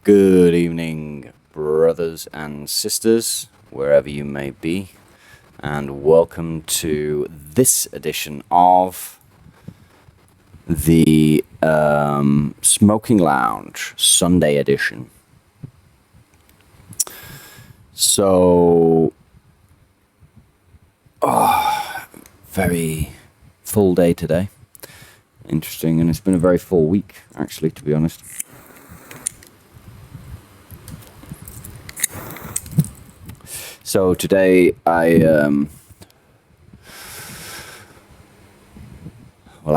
Good evening, brothers and sisters, wherever you may be, and welcome to this edition of the Smoking Lounge Sunday edition. So, very full day today. Interesting, and it's been a very full week, actually, to be honest. So today I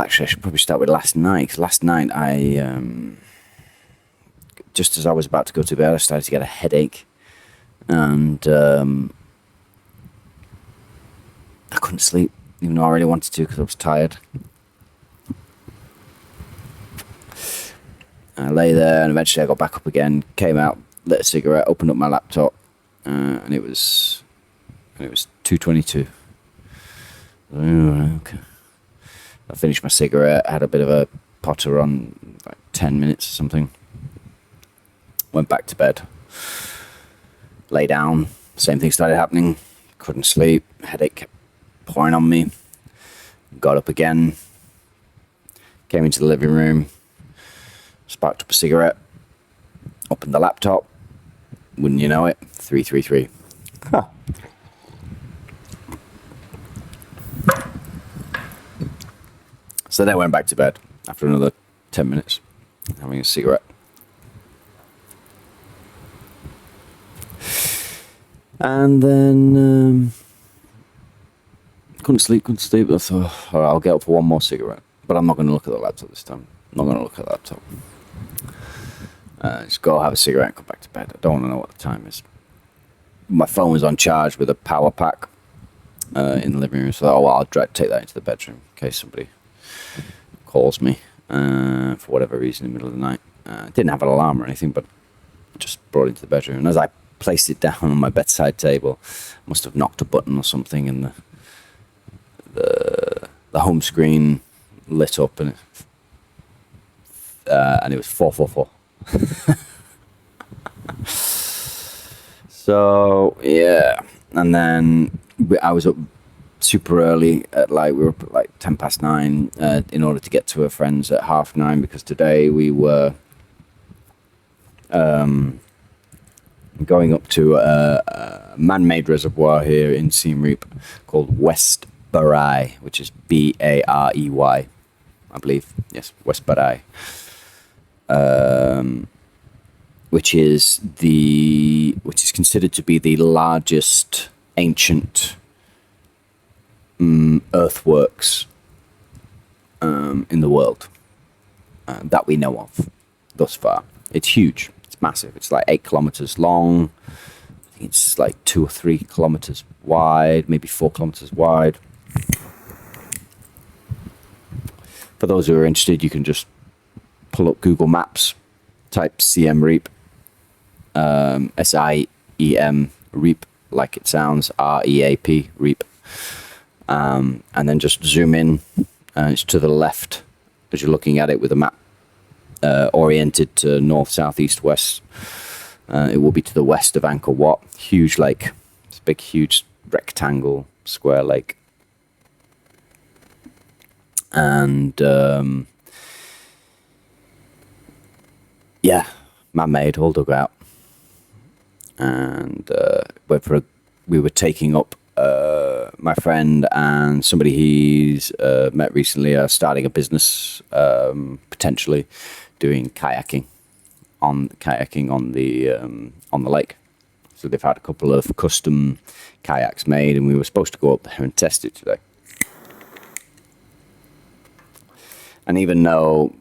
should probably start with last night. 'Cause last night I just as I was about to go to bed, I started to get a headache, and I couldn't sleep, even though I really wanted to because I was tired. I lay there, and eventually I got back up again, came out, lit a cigarette, opened up my laptop. And it was 2:22. Okay. I finished my cigarette, had a bit of a potter on, like 10 minutes or something. Went back to bed. Lay down. Same thing started happening. Couldn't sleep. Headache kept pouring on me. Got up again. Came into the living room. Sparked up a cigarette. Opened the laptop. Wouldn't you know it? 333. Huh. So then I went back to bed after another 10 minutes, having a cigarette. And then couldn't sleep. I thought, all right, I'll get up for one more cigarette. But I'm not going to look at the laptop this time. I'm not going to look at the laptop. Just go have a cigarette and come back to bed. I don't want to know what the time is. My phone was on charge with a power pack in the living room, so I'll take that into the bedroom in case somebody calls me for whatever reason in the middle of the night. Didn't have an alarm or anything, but just brought it into the bedroom. And as I placed it down on my bedside table, I must have knocked a button or something, and the home screen lit up, and it was 444. So yeah, and then I was up super early at we were up at 9:10 in order to get to a friend's at 9:30, because today we were going up to a man-made reservoir here in Siem called West Baray, which is Barey, I believe. Yes, West Baray. Which is considered to be the largest ancient earthworks in the world that we know of thus far. It's huge. It's massive. It's like 8 kilometers long. I think it's like 2 or 3 kilometers wide, maybe 4 kilometers wide. For those who are interested, you can just pull up Google Maps, type Siem Reap, Siem Reap, like it sounds, REAP, Reap, and then just zoom in, and it's to the left as you're looking at it with a map oriented to north, south, east, west. It will be to the west of Angkor. Huge lake. It's a big, huge rectangle, square lake. And yeah, man-made, all dug out. And we were taking up my friend and somebody he's met recently, starting a business, potentially doing kayaking on the lake. So they've had a couple of custom kayaks made, and we were supposed to go up there and test it today. And even though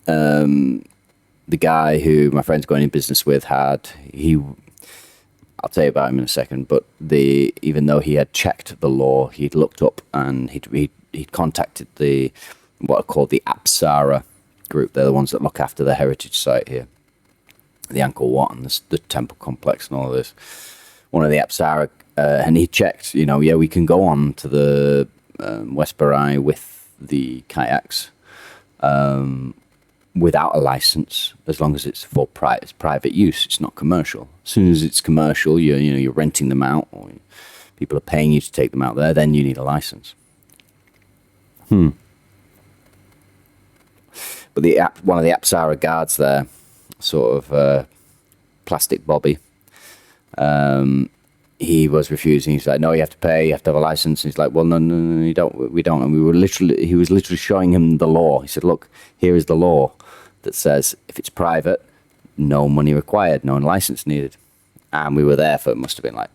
the guy who my friend's going in business with I'll tell you about him in a second, but even though he had checked the law, he'd looked up and he'd contacted what are called the Apsara group. They're the ones that look after the heritage site here, the Angkor Wat and the temple complex and all of this. One of the Apsara, and he checked, we can go on to the West Baray with the kayaks. without a license, as long as it's for private use. It's not commercial. As soon as it's commercial, you're renting them out, or people are paying you to take them out there, then you need a license. But one of the Apsara guards there, sort of plastic Bobby, he was refusing. He's like, no, you have to pay, you have to have a license. And he's like, well, no, you don't. We don't. And he was literally showing him the law. He said, look, here is the law that says if it's private, no money required, no license needed. And we were there for, it must have been like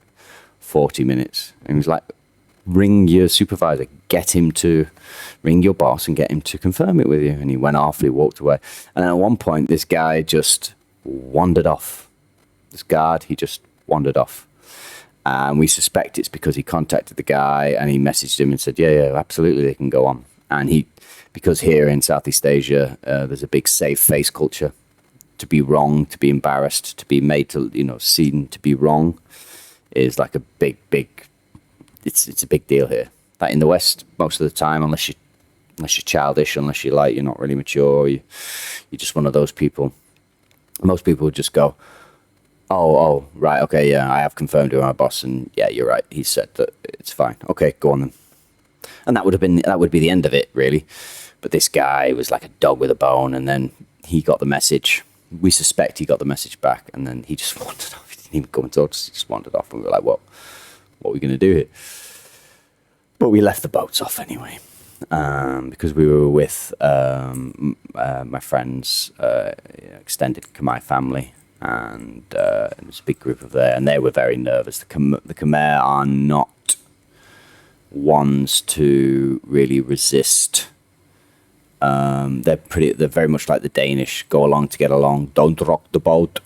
40 minutes. And he was like, ring your supervisor, ring your boss and get him to confirm it with you. And he went off, he walked away. And then at one point, this guy just wandered off. This guard, he just wandered off. And we suspect it's because he contacted the guy and he messaged him and said, yeah, absolutely, they can go on. And because here in Southeast Asia, there's a big save face culture. To be wrong, to be embarrassed, to be made to, seen to be wrong is like a big, it's a big deal here. Like in the West, most of the time, unless you're childish, unless you're not really mature, you're just one of those people. Most people would just go, oh, right, okay, yeah, I have confirmed with my boss, and yeah, you're right. He said that it's fine. Okay, go on then. And that would be the end of it, really. But this guy was like a dog with a bone, and then he got the message. We suspect he got the message back, and then he just wandered off. He didn't even come and talk to us. He just wandered off, and we were like, what are we going to do here? But we left the boats off anyway, because we were with my friends, extended Khmer family, and there was a big group of there, and they were very nervous. The Khmer are not ones to really resist. They're very much like the Danish. Go along to get along. Don't rock the boat.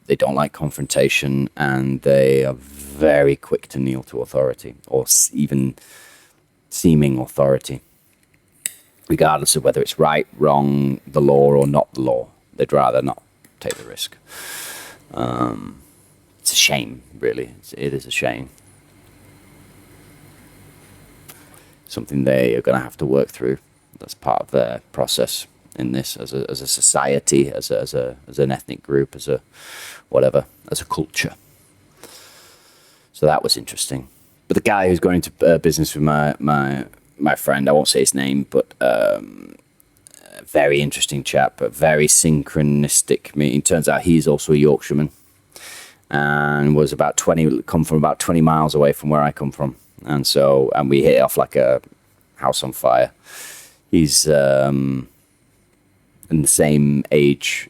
They don't like confrontation, and they are very quick to kneel to authority, or even seeming authority, regardless of whether it's right, wrong, the law, or not the law. They'd rather not take the risk. It's a shame, really. It is a shame. Something they are going to have to work through. That's part of their process in this, as a society, as an ethnic group, as a culture. So that was interesting. But the guy who's going into business with my friend, I won't say his name, but a very interesting chap, a very synchronistic meeting. Turns out he's also a Yorkshireman, and come from about 20 miles away from where I come from. And we hit it off like a house on fire. He's in the same age,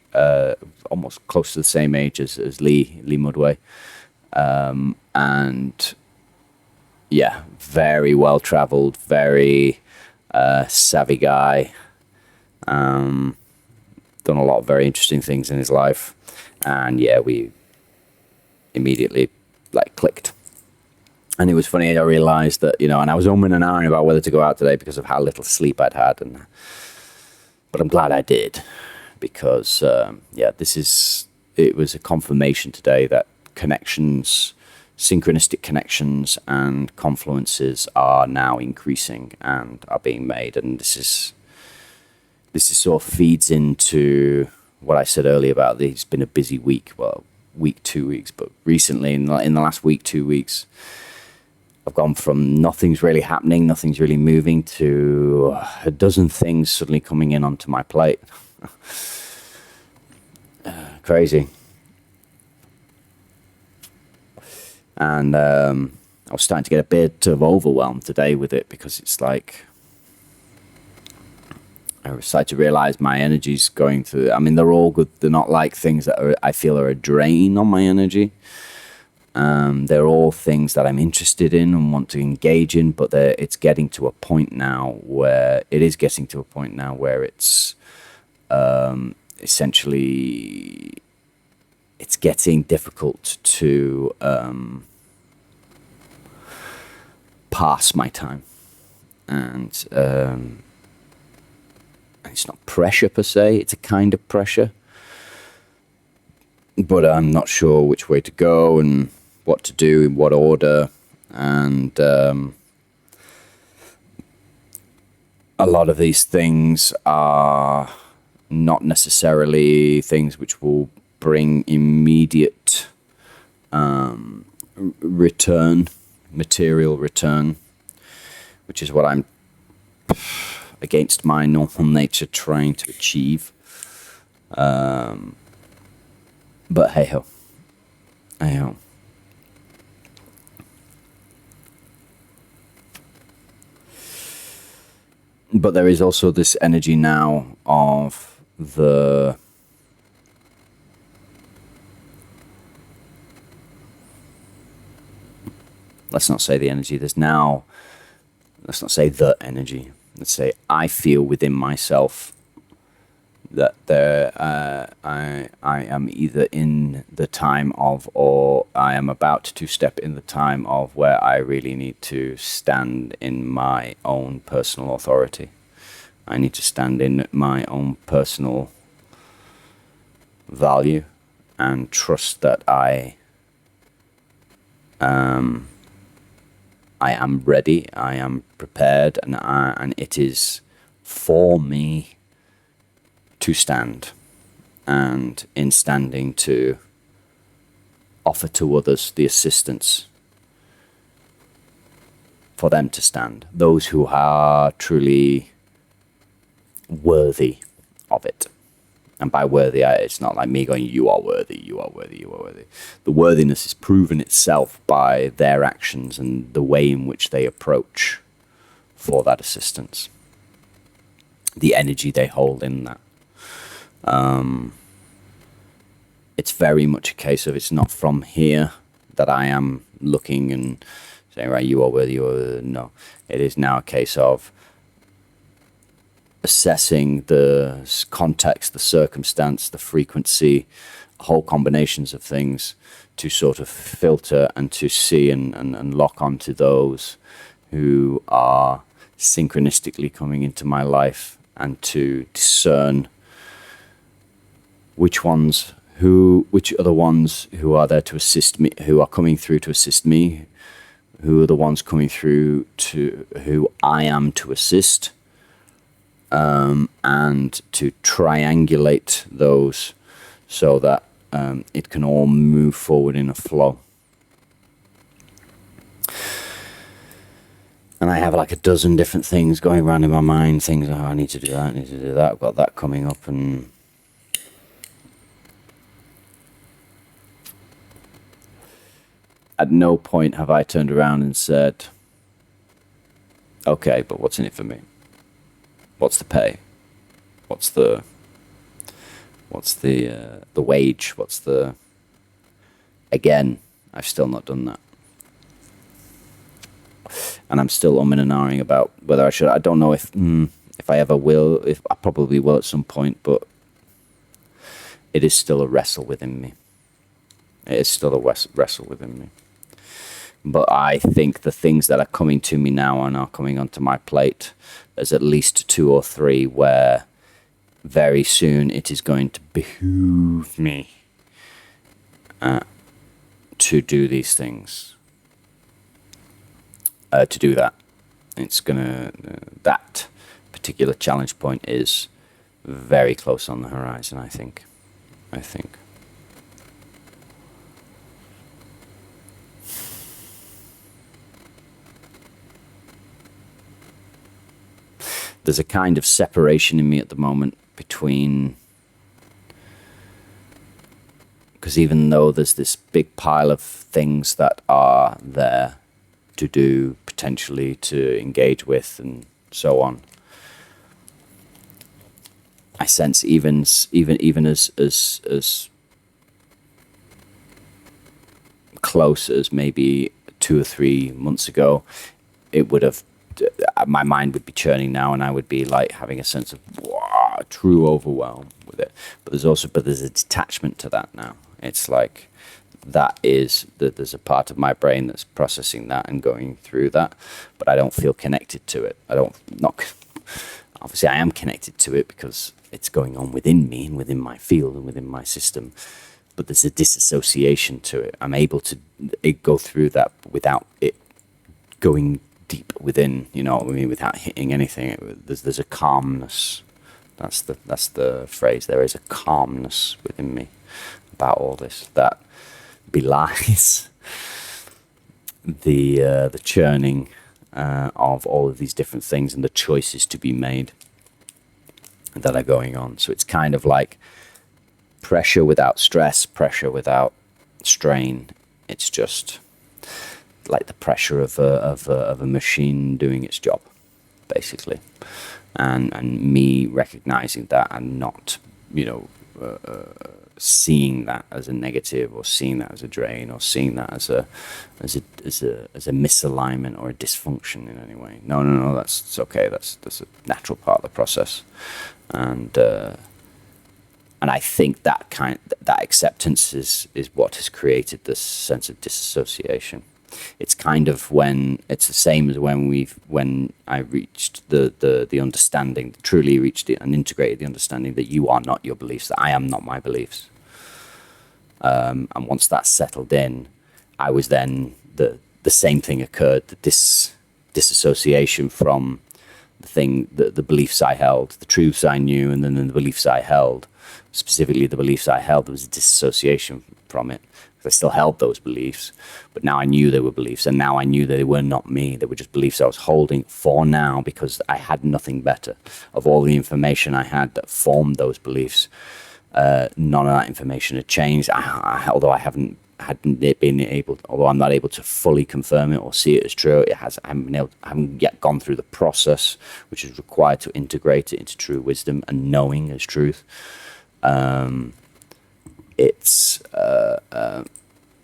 almost close to the same age as Lee Mudway. And yeah, very well traveled, very savvy guy. Done a lot of very interesting things in his life. And yeah, we immediately clicked. And it was funny, I realised that, and I was umming and ahhing about whether to go out today because of how little sleep I'd had. But I'm glad I did, because, it was a confirmation today that synchronistic connections and confluences are now increasing and are being made. And this is sort of feeds into what I said earlier about it's been a busy week. Well, 2 weeks, but recently in the last week, 2 weeks, I've gone from nothing's really happening, nothing's really moving, to a dozen things suddenly coming in onto my plate. Crazy. And I was starting to get a bit of overwhelmed today with it, because it's like I started to realize my energy's going through. I mean, they're all good. They're not like things that I feel are a drain on my energy. They're all things that I'm interested in and want to engage in, but it's getting to a point now where it's essentially it's getting difficult to pass my time. And it's not pressure per se, it's a kind of pressure, but I'm not sure which way to go and what to do, in what order. And a lot of these things are not necessarily things which will bring immediate return, material return, which is what I'm against my normal nature trying to achieve. But hey ho. Hey ho. But there is also this energy now of the let's not say the energy, let's not say the energy, let's say I feel within myself that I am either in the time of, or I am about to step in the time of, where I really need to stand in my own personal authority. I need to stand in my own personal value and trust that I am ready, I am prepared, and it is for me to stand, and in standing to offer to others the assistance for them to stand, those who are truly worthy of it. And by worthy, it's not like me going, you are worthy, you are worthy, you are worthy. The worthiness is proven itself by their actions and the way in which they approach for that assistance, the energy they hold in that. It's very much a case of, it's not from here that I am looking and saying, right, you are worthy, you are worthy. No, it is now a case of assessing the context, the circumstance, the frequency, whole combinations of things to sort of filter and to see and lock onto those who are synchronistically coming into my life, and to discern which are the ones who are there to assist me, who are coming through to assist me, who are the ones coming through to who I am to assist, and to triangulate those so that it can all move forward in a flow. And I have like a dozen different things going around in my mind, things, I need to do that, I need to do that, I've got that coming up, and at no point have I turned around and said, okay, but what's in it for me? What's the pay? What's the wage? Again, I've still not done that. And I'm still umming and ahhing about whether I should. I don't know if I ever will, if I probably will at some point, but it is still a wrestle within me. It is still a wrestle within me. But I think the things that are coming to me now and are coming onto my plate, there's at least 2 or 3 where very soon it is going to behoove me to do these things. To do that. It's gonna, that particular challenge point is very close on the horizon, I think. There's a kind of separation in me at the moment between, because even though there's this big pile of things that are there to do, potentially to engage with and so on, I sense even as close as maybe 2 or 3 months ago, it would have, my mind would be churning now, and I would be like having a sense of true overwhelm with it. But there's a detachment to that now. It's like there's a part of my brain that's processing that and going through that, but I don't feel connected to it. Obviously I am connected to it because it's going on within me and within my field and within my system, but there's a disassociation to it. I'm able to go through that without it going deep within, you know what I mean, without hitting anything. There's a calmness. That's the phrase. There is a calmness within me about all this that belies the churning of all of these different things and the choices to be made that are going on. So it's kind of like pressure without stress, pressure without strain. It's just like the pressure of a machine doing its job, basically, and me recognizing that and not, seeing that as a negative, or seeing that as a drain, or seeing that as a misalignment or a dysfunction in any way. No, that's okay. That's a natural part of the process, and I think that acceptance is what has created this sense of disassociation. It's kind of it's the same as when I reached the understanding, truly reached it and integrated the understanding that you are not your beliefs, that I am not my beliefs. And once that settled in, I was then, the same thing occurred, this disassociation from the thing, the beliefs I held, the truths I knew, and then the beliefs I held. Specifically, the beliefs I held, there was a disassociation from it. I still held those beliefs, but now I knew they were beliefs, and now I knew that they were not me. They were just beliefs I was holding for now because I had nothing better. Of all the information I had that formed those beliefs, none of that information had changed. Although I'm not able to fully confirm it or see it as true, I haven't yet gone through the process which is required to integrate it into true wisdom and knowing as truth.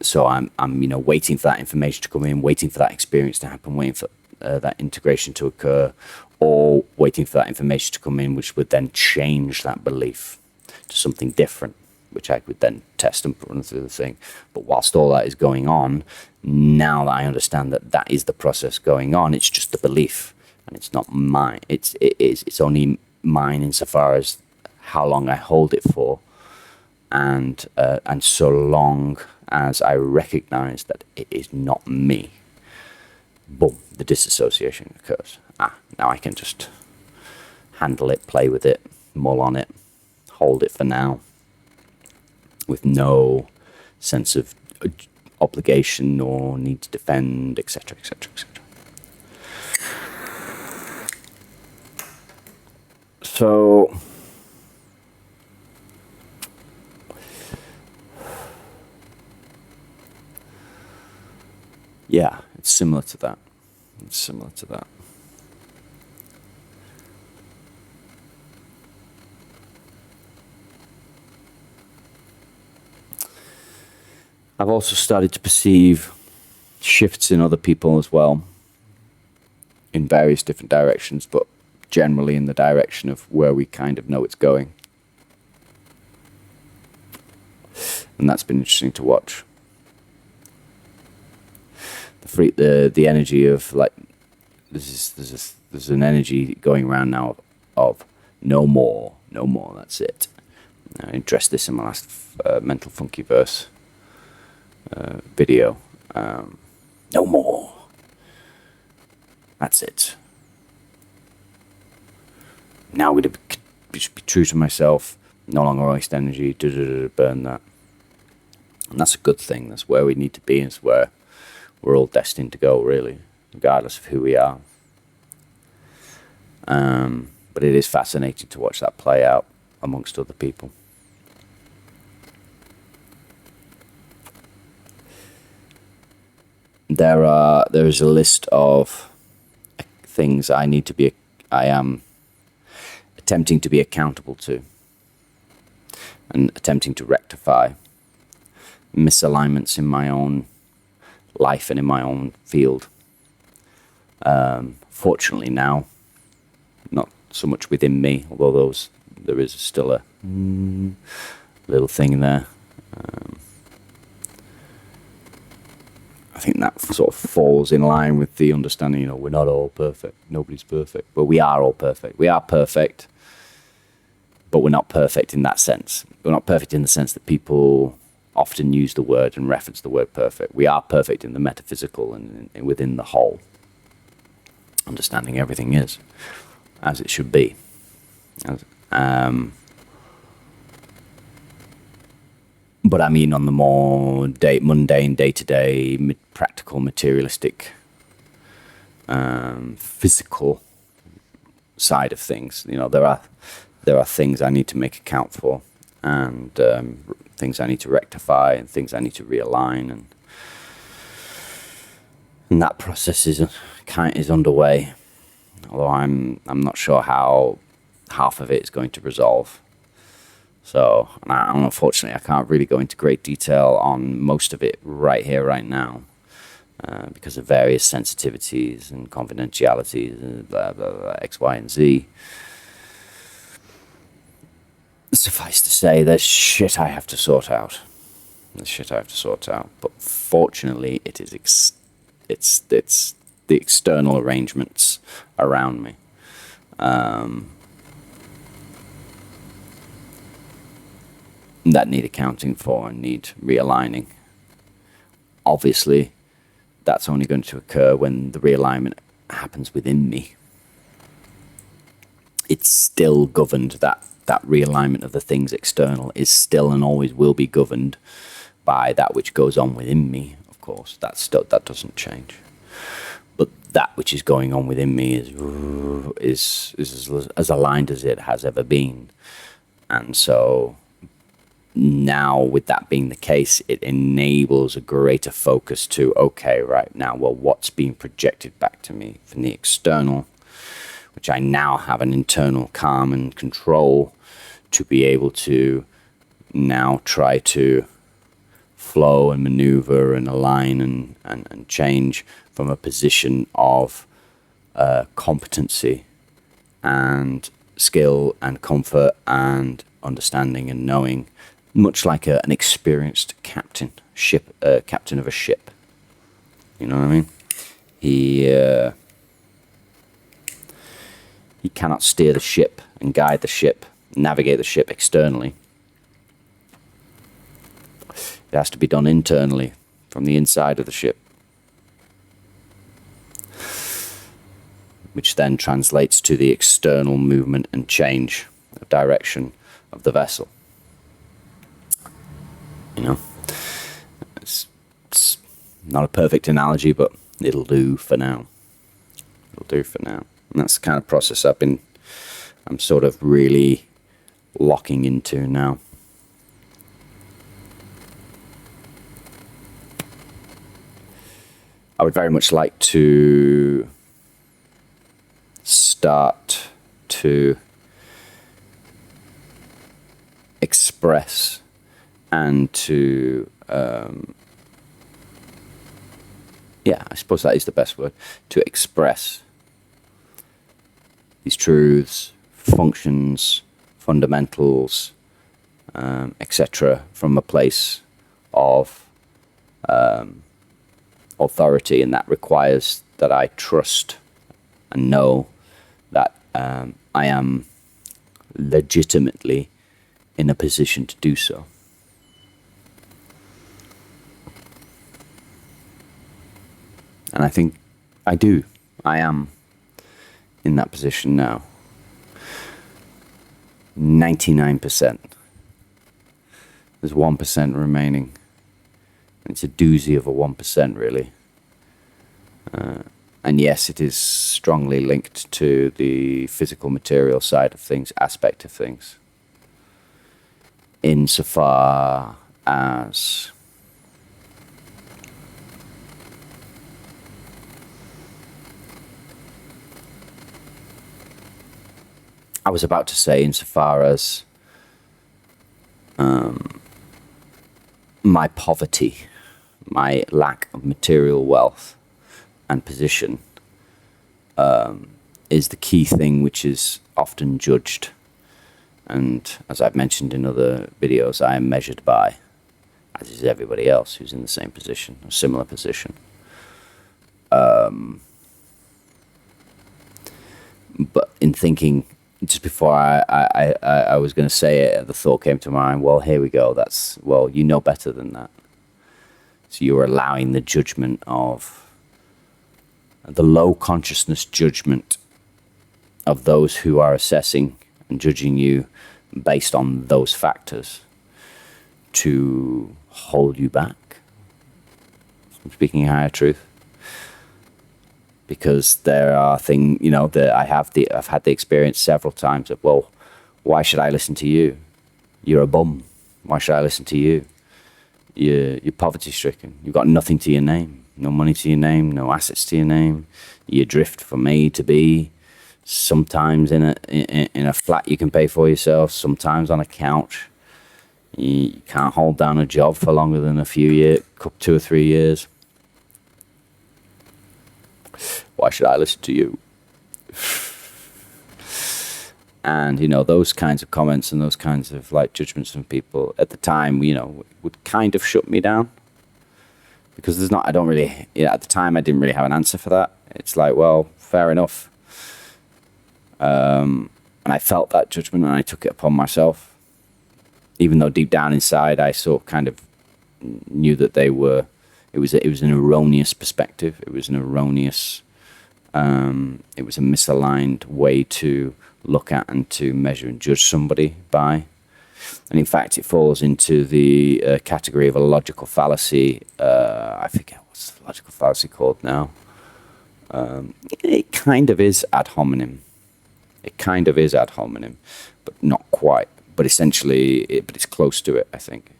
So I'm waiting for that information to come in, waiting for that experience to happen, waiting for that integration to occur, or waiting for that information to come in, which would then change that belief to something different, which I could then test and run through the thing. But whilst all that is going on, now that I understand that is the process going on, it's just a belief, and it's not mine. It's only mine insofar as how long I hold it for, and so long as I recognize that it is not me, boom, the disassociation occurs. Now I can just handle it, play with it, mull on it, hold it for now, with no sense of obligation or need to defend, etc., etc., etc. So yeah, it's similar to that. I've also started to perceive shifts in other people as well, in various different directions, but generally in the direction of where we kind of know it's going. And that's been interesting to watch. The energy of, like, there's an energy going around now of no more, that's it. I addressed this in my last Mental Funky Verse video. No more, that's it. Now I'm going to be true to myself, no longer waste energy, burn that. And that's a good thing. That's where we need to be. It's where we're all destined to go, really, regardless of who we are. But it is fascinating to watch that play out amongst other people. There is a list of things I am attempting to be accountable to and attempting to rectify misalignments in my own life and in my own field. Fortunately now, not so much within me, although there is still a little thing there. I think that sort of falls in line with the understanding, we're not all perfect. Nobody's perfect. But we are all perfect. We are perfect, but we're not perfect in that sense. We're not perfect in the sense that people often use the word and reference the word perfect. We are perfect in the metaphysical and within the whole. understanding everything is as it should be. But I mean on the more mundane, day-to-day, practical, materialistic, physical side of things. There are things I need to make account for, and things I need to rectify, and things I need to realign, and that process is underway. Although I'm not sure how half of it is going to resolve. So, unfortunately, I can't really go into great detail on most of it right here, right now, because of various sensitivities and confidentialities, and blah, blah, blah, X, Y, and Z. Suffice to say, there's shit I have to sort out. But fortunately, it's the external arrangements around me. That need accounting for and need realigning. Obviously, that's only going to occur when the realignment happens within me. It's still governed, that realignment of the things external is still and always will be governed by that which goes on within me, of course. That doesn't change. But that which is going on within me is as aligned as it has ever been. And so now, with that being the case, it enables a greater focus to, okay, right now, well, what's being projected back to me from the external, which I now have an internal calm and control to be able to now try to flow and maneuver and align and change from a position of competency and skill and comfort and understanding and knowing, much like an experienced captain of a ship. You know what I mean? He cannot steer the ship and guide the ship, navigate the ship externally. It has to be done internally, from the inside of the ship, which then translates to the external movement and change of direction of the vessel. It's not a perfect analogy, but it'll do for now. And that's the kind of process I'm sort of really locking into now. I would very much like to start to express and to I suppose that is the best word, to express these truths, functions, fundamentals, etc., from a place of authority, and that requires that I trust and know that I am legitimately in a position to do so. And I think I am in that position now. 99%. There's 1% remaining. It's a doozy of a 1%, really. And yes, it is strongly linked to the physical material side of things, aspect of things. Insofar as I was about to say, insofar as my poverty, my lack of material wealth and position is the key thing which is often judged. And as I've mentioned in other videos, I am measured by, as is everybody else who's in the same position, a similar position. But in thinking, just before I was going to say it, the thought came to mind, well, here we go. You know better than that. So you're allowing the judgment of the low consciousness judgment of those who are assessing and judging you based on those factors to hold you back from speaking higher truth. Because there are things, that I've had the experience several times of, well, why should I listen to you? You're a bum. Why should I listen to you? You're poverty stricken. You've got nothing to your name. No money to your name. No assets to your name. You drift from A to B. Sometimes in a flat you can pay for yourself. Sometimes on a couch. You can't hold down a job for longer than a few years, 2 or 3 years. Why should I listen to you? And, those kinds of comments and those kinds of judgments from people at the time, would kind of shut me down. Because I don't really, at the time I didn't really have an answer for that. It's like, well, fair enough. And I felt that judgment and I took it upon myself. Even though deep down inside I sort of kind of knew that it was an erroneous perspective. It was an erroneous, it was a misaligned way to look at and to measure and judge somebody by. And in fact, it falls into the category of a logical fallacy. I forget what's the logical fallacy called now. It kind of is ad hominem. But not quite. But essentially, it's close to it, I think.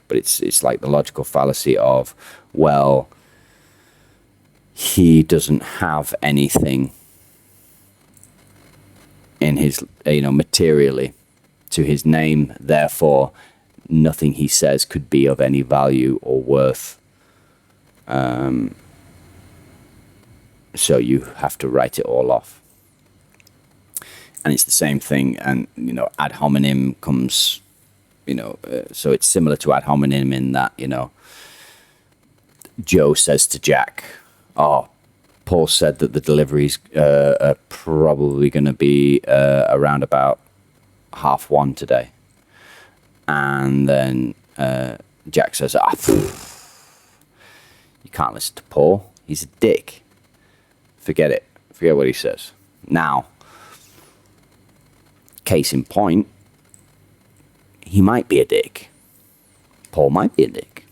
But it's like the logical fallacy of, well, he doesn't have anything in his, materially to his name, therefore nothing he says could be of any value or worth. So you have to write it all off. And it's the same thing, and ad hominem comes, so it's similar to ad hominem in that, Joe says to Jack, oh, Paul said that the delivery's are probably going to be around about 1:30 today. And then Jack says, you can't listen to Paul. He's a dick. Forget it. Forget what he says. Now, case in point, he might be a dick. Paul might be a dick.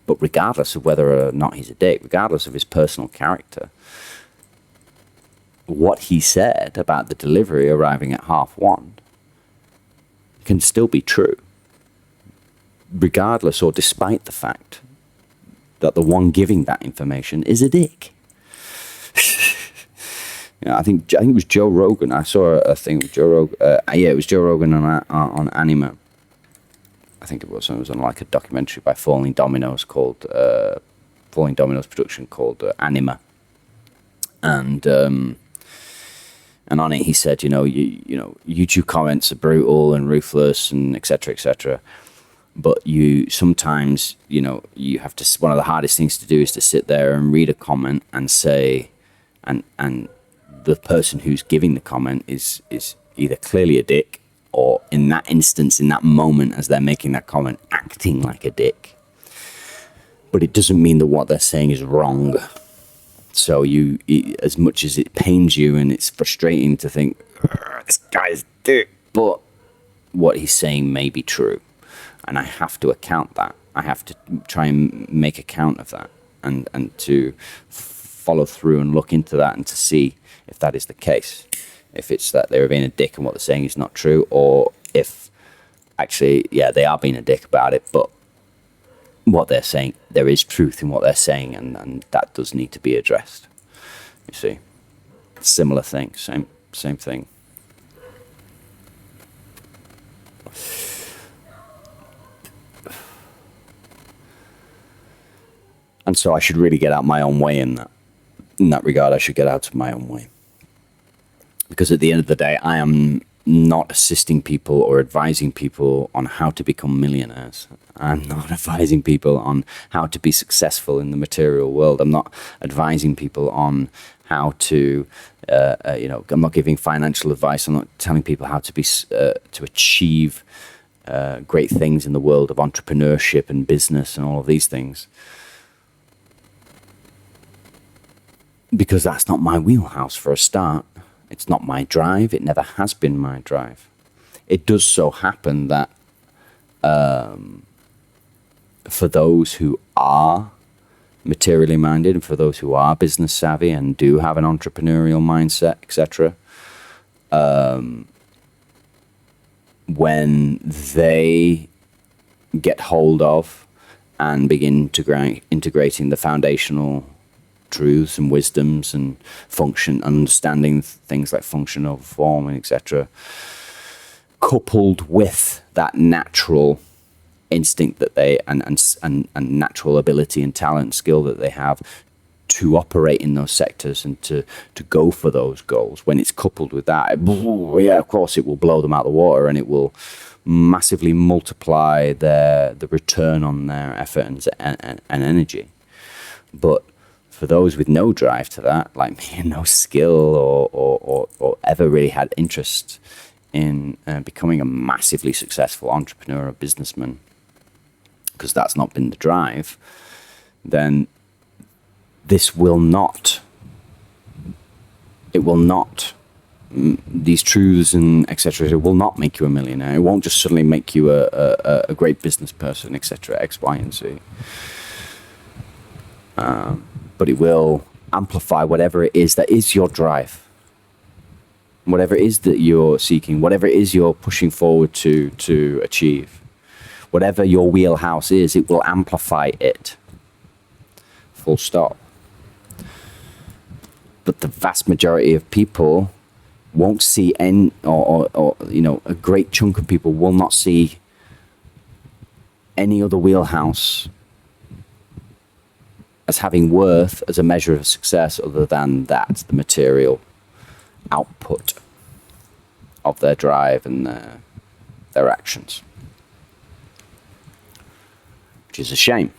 But regardless of whether or not he's a dick, regardless of his personal character, what he said about the delivery arriving at 1:30 can still be true, regardless or despite the fact that the one giving that information is a dick. I think it was Joe Rogan. I saw a thing with Joe Rogan. It was Joe Rogan on Anima. I think it was on like a documentary by Falling Dominoes production called Anima. And on it he said, YouTube comments are brutal and ruthless and etc. But you sometimes, you have to. One of the hardest things to do is to sit there and read a comment and say, and the person who's giving the comment is either clearly a dick, or in that instance, in that moment, as they're making that comment, acting like a dick. But it doesn't mean that what they're saying is wrong. So as much as it pains you and it's frustrating to think, this guy's a dick, but what he's saying may be true. And I have to account that. I have to try and make account of that and to follow through and look into that and to see if that is the case. If it's that they're being a dick and what they're saying is not true, or if actually, they are being a dick about it, but what they're saying, there is truth in what they're saying, and that does need to be addressed. You see, similar thing, same thing. And so I should really get out my own way in that regard. I should get out of my own way. Because at the end of the day, I am not assisting people or advising people on how to become millionaires. I'm not advising people on how to be successful in the material world. I'm not advising people on how to, I'm not giving financial advice. I'm not telling people how to be to achieve great things in the world of entrepreneurship and business and all of these things. because that's not my wheelhouse for a start. It's not my drive. It never has been my drive. It does so happen that for those who are materially minded and for those who are business savvy and do have an entrepreneurial mindset, etc., when they get hold of and begin integrating the foundational truths and wisdoms and understanding things like function over form and etc., coupled with that natural instinct that they and natural ability and talent, skill that they have to operate in those sectors and to go for those goals, when it's coupled with that, yeah, of course it will blow them out of the water, and it will massively multiply the return on their effort and energy. But for those with no drive to that, like me, and no skill or ever really had interest in becoming a massively successful entrepreneur or businessman, because that's not been the drive, then this will not, these truths and etc., it will not make you a millionaire. It won't just suddenly make you a great business person, etc., X, Y, and Z. But it will amplify whatever it is that is your drive, whatever it is that you're seeking, whatever it is you're pushing forward to achieve. Whatever your wheelhouse is, it will amplify it. Full stop. But the vast majority of people won't see or a great chunk of people will not see any other wheelhouse as having worth as a measure of success other than that, the material output of their drive and their actions. Which is a shame.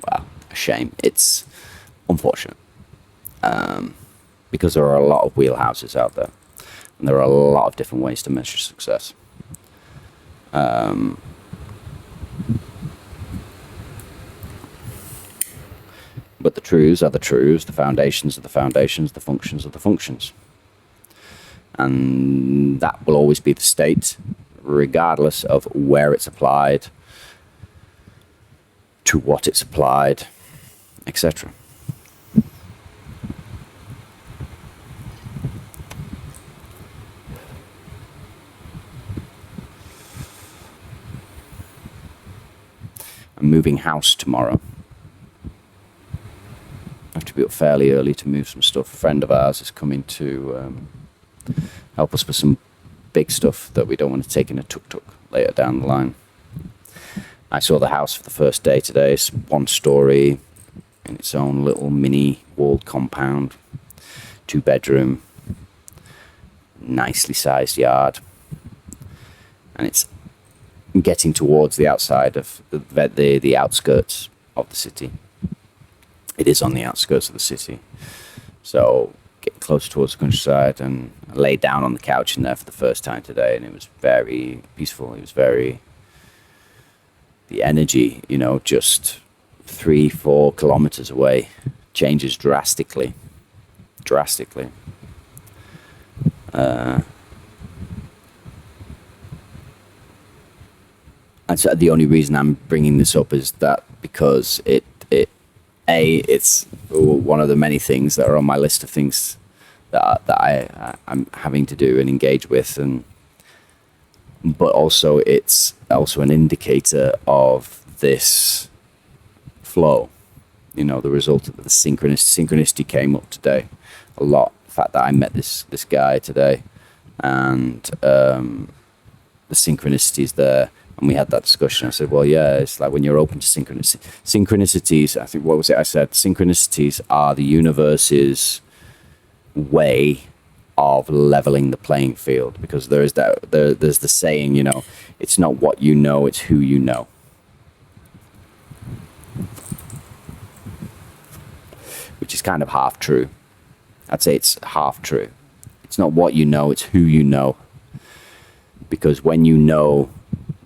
Well, a shame. It's unfortunate. Because there are a lot of wheelhouses out there. And there are a lot of different ways to measure success. But the truths are the truths, the foundations are the foundations, the functions are the functions. And that will always be the state, regardless of where it's applied, to what it's applied, etc. I'm moving house tomorrow. I have to be up fairly early to move some stuff. A friend of ours is coming to help us with some big stuff that we don't want to take in a tuk-tuk later down the line. I saw the house for the first day today. It's 1 story in its own little mini walled compound, 2-bedroom, nicely sized yard, and it's getting towards the outside of the outskirts of the city. It is on the outskirts of the city, so getting closer towards the countryside. And I laid down on the couch in there for the first time today, and it was very peaceful. It was very, the energy, just 3-4 kilometers away changes drastically. And so the only reason I'm bringing this up is that because it's one of the many things that are on my list of things that I'm having to do and engage with, but also it's also an indicator of this flow. The result of the synchronicity came up today a lot. The fact that I met this guy today, and the synchronicities there. And we had that discussion. I said, well, yeah, it's like when you're open to synchronicities, I think, what was it I said? Synchronicities are the universe's way of leveling the playing field, because there's the saying, it's not what you know, it's who you know. Which is kind of half true. I'd say it's half true. It's not what you know, it's who you know. Because when you know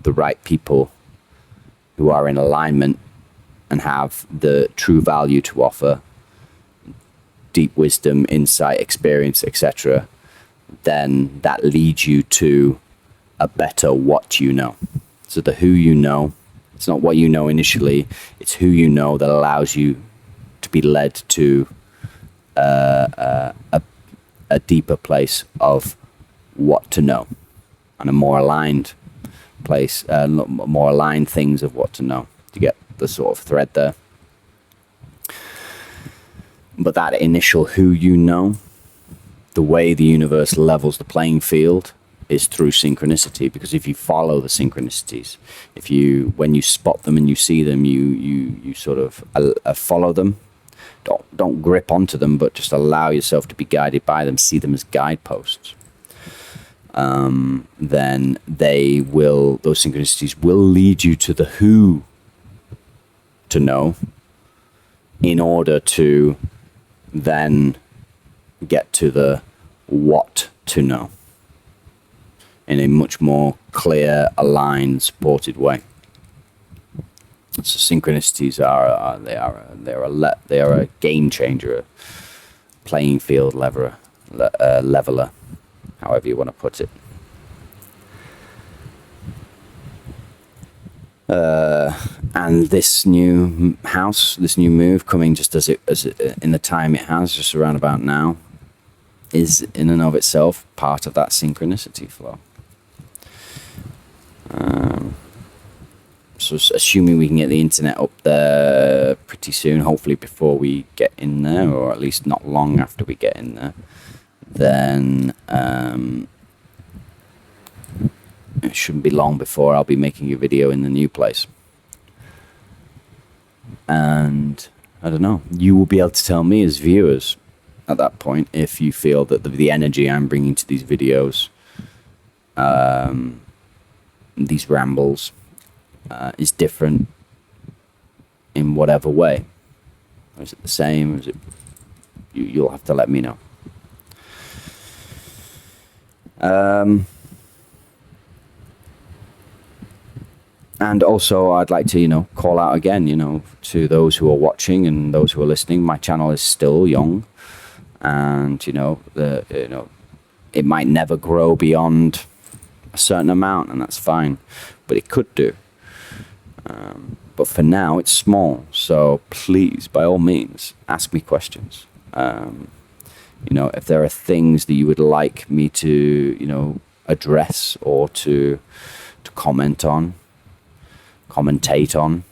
the right people who are in alignment and have the true value to offer, deep wisdom, insight, experience, etc., then that leads you to a better what you know. So the who you know, it's not what you know initially, it's who you know that allows you to be led to a deeper place of what to know, and a more aligned place, more aligned things of what to know, to get the sort of thread there. But that initial who you know, the way the universe levels the playing field is through synchronicity, because if you follow the synchronicities, when you spot them and you see them, you sort of follow them. Don't grip onto them, but just allow yourself to be guided by them. See them as guideposts. Then those synchronicities will lead you to the who to know, in order to then get to the what to know in a much more clear, aligned, supported way. So synchronicities are a game changer, a playing field leveler, however you want to put it. And this new house, this new move coming just as it in the time it has, just around about now, is in and of itself part of that synchronicity flow. So assuming we can get the internet up there pretty soon, hopefully before we get in there, or at least not long after we get in there, then it shouldn't be long before I'll be making a video in the new place. And I don't know, you will be able to tell me as viewers at that point if you feel that the energy I'm bringing to these videos, these rambles, is different in whatever way. Or is it the same? Or is it? You'll have to let me know. And also, I'd like to, call out again, to those who are watching and those who are listening. My channel is still young, and it might never grow beyond a certain amount, and that's fine, but it could do. But for now, it's small. So please, by all means, ask me questions. If there are things that you would like me to, address or to commentate on,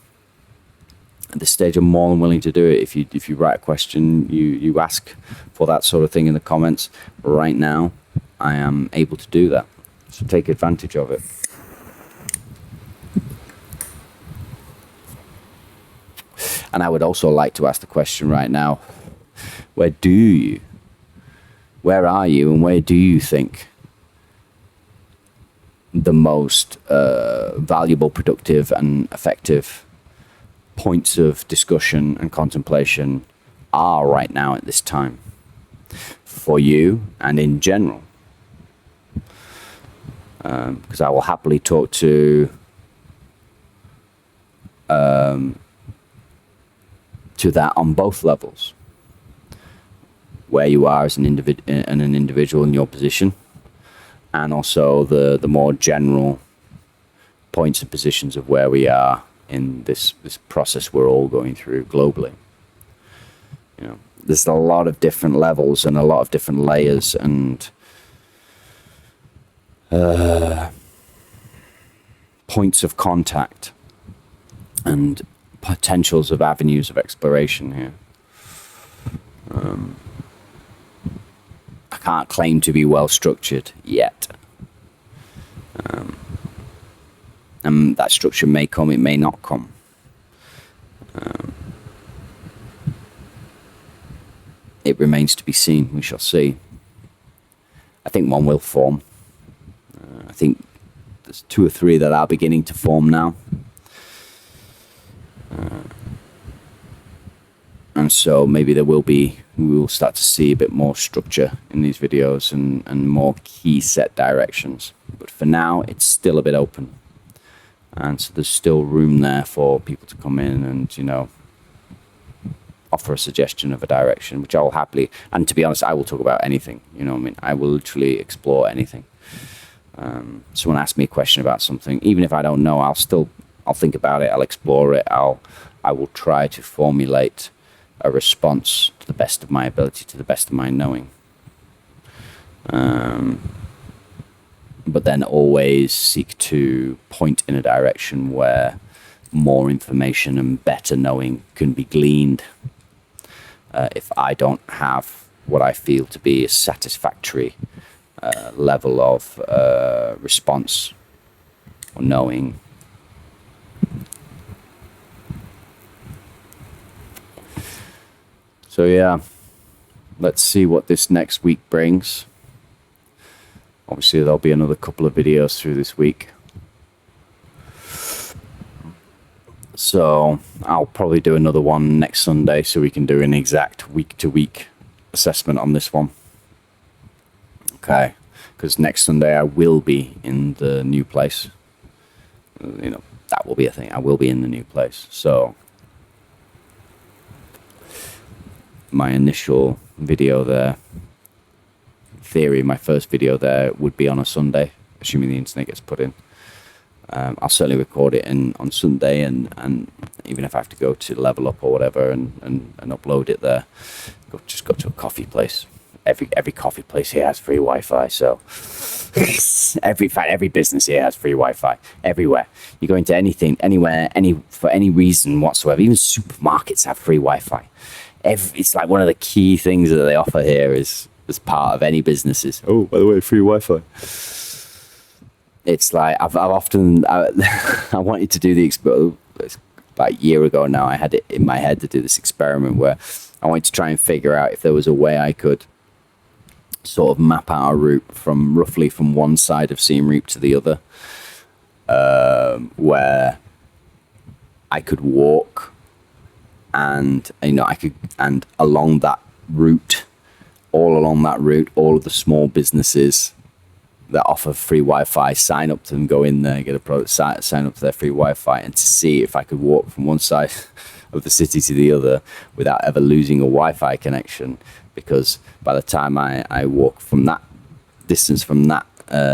at this stage, I'm more than willing to do it. If you write a question, you ask for that sort of thing in the comments. Right now, I am able to do that. So take advantage of it. And I would also like to ask the question right now, where are you and where do you think the most valuable, productive and effective points of discussion and contemplation are right now at this time for you and in general? Because I will happily talk to that on both levels, where you are as an individual in your position, and also the more general points and positions of where we are in this process we're all going through globally. There's a lot of different levels and a lot of different layers and points of contact and potentials of avenues of exploration here. I can't claim to be well structured yet. And that structure may come, it may not come. It remains to be seen. We shall see. I think one will form. I think there's 2 or 3 that are beginning to form now. And so maybe we will start to see a bit more structure in these videos and more key set directions. But for now, it's still a bit open. And so there's still room there for people to come in and, offer a suggestion of a direction, which I will happily, and to be honest, I will talk about anything, you know what I mean? I will literally explore anything. Someone asks me a question about something, even if I don't know, I'll think about it, I'll explore it, I will try to formulate a response to the best of my ability, to the best of my knowing. But then always seek to point in a direction where more information and better knowing can be gleaned. If I don't have what I feel to be a satisfactory level of response or knowing. So yeah, let's see what this next week brings. Obviously, there'll be another couple of videos through this week. So I'll probably do another one next Sunday so we can do an exact week-to-week assessment on this one. Okay, because next Sunday I will be in the new place. You know, that will be a thing. I will be in the new place. So my initial video there, in theory, my first video there would be on a Sunday, assuming the internet gets put in. I'll certainly record it on Sunday, and even if I have to go to Level Up or whatever and upload it there, just go to a coffee place. Every coffee place here has free Wi-Fi, so every business here has free Wi-Fi everywhere. You go into anything, anywhere, for any reason whatsoever. Even supermarkets have free Wi-Fi. It's like one of the key things that they offer here is as part of any businesses. Oh, by the way, free Wi-Fi. It's like I've often I wanted to do the experiment about a year ago now. I had it in my head to do this experiment where I wanted to try and figure out if there was a way I could sort of map out a route from roughly from one side of Siem Reap to the other, where I could walk, and and along that route, all of the small businesses that offer free Wi-Fi, sign up to them, go in there, get a product, sign up to their free Wi-Fi, and to see if I could walk from one side of the city to the other without ever losing a Wi-Fi connection. Because by the time I walk from that distance from that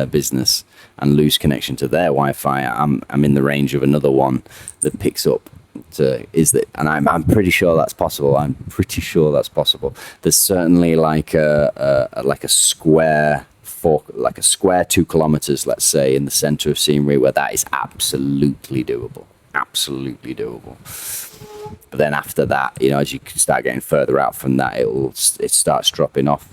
business and lose connection to their Wi-Fi, I'm in the range of another one that picks up. And I'm pretty sure that's possible. There's certainly like a square 2 kilometers, let's say, in the center of Siem Reap, where that is absolutely doable. But then after that, as you start getting further out from that, it starts dropping off.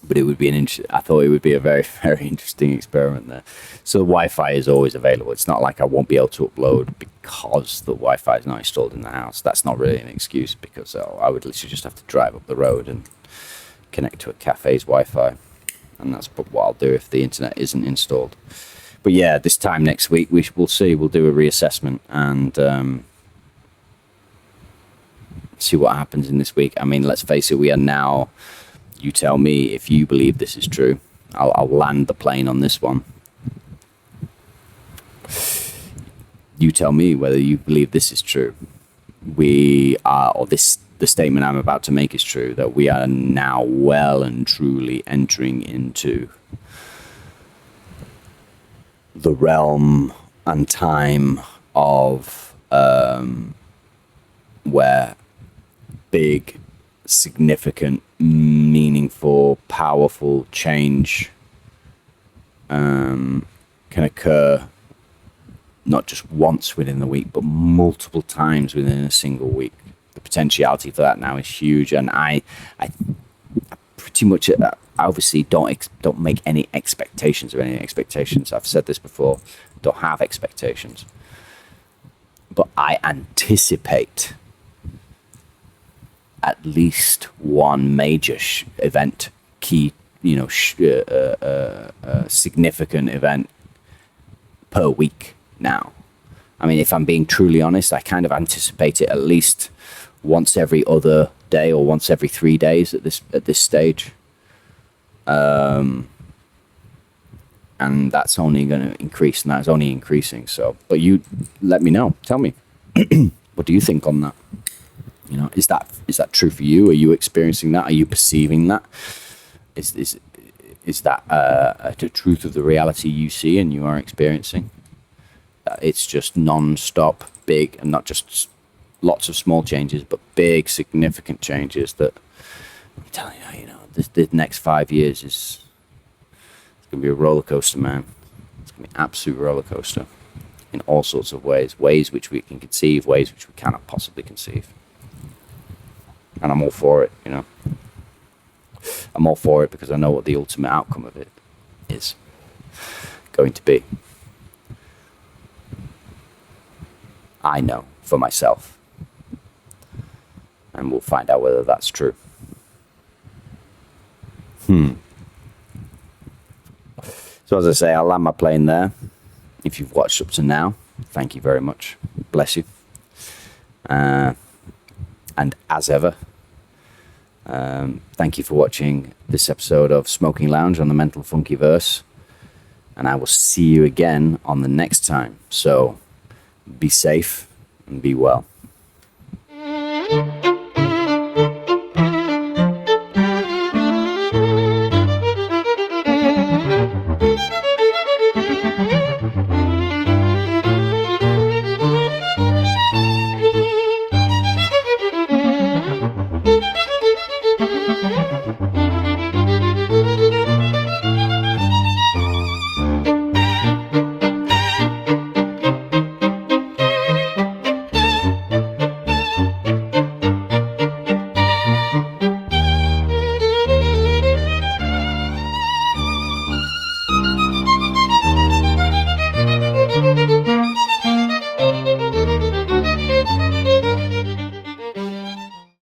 But it would be I thought it would be a very, very interesting experiment there. So the Wi-Fi is always available. It's not like I won't be able to upload because the Wi-Fi is not installed in the house. That's not really an excuse, because I would literally just have to drive up the road and connect to a cafe's Wi-Fi. And that's what I'll do if the internet isn't installed. But yeah, this time next week, we'll see. We'll do a reassessment and see what happens in this week. I mean, let's face it, we are now... You tell me if you believe this is true. I'll land the plane on this one. You tell me whether you believe this is true. The statement I'm about to make is true, that we are now well and truly entering into the realm and time of where big, significant, meaningful, powerful change can occur not just once within the week, but multiple times within a single week. The potentiality for that now is huge, and I pretty much obviously don't make any expectations of any expectations. I've said this before, don't have expectations, but I anticipate at least one major event, significant event per week now. I mean, if I'm being truly honest, I kind of anticipate it at least once every other day or once every 3 days at this stage. And that's only going to increase, and that's only increasing. So, but you let me know. Tell me, what do you think on that? You know, is that true for you? Are you experiencing that? Are you perceiving that? Is that the truth of the reality you see and you are experiencing? It's just non-stop, big, and not just lots of small changes, but big, significant changes that I'm telling you, you know, the next 5 years is going to be a roller coaster, man. It's going to be an absolute roller coaster in all sorts of ways which we can conceive, ways which we cannot possibly conceive. And I'm all for it, you know. I'm all for it because I know what the ultimate outcome of it is going to be. I know for myself. And we'll find out whether that's true. So as I say, I'll land my plane there. If you've watched up to now, thank you very much. Bless you. And as ever, thank you for watching this episode of Smoking Lounge on the Mental Funkyverse. And I will see you again on the next time. So be safe and be well.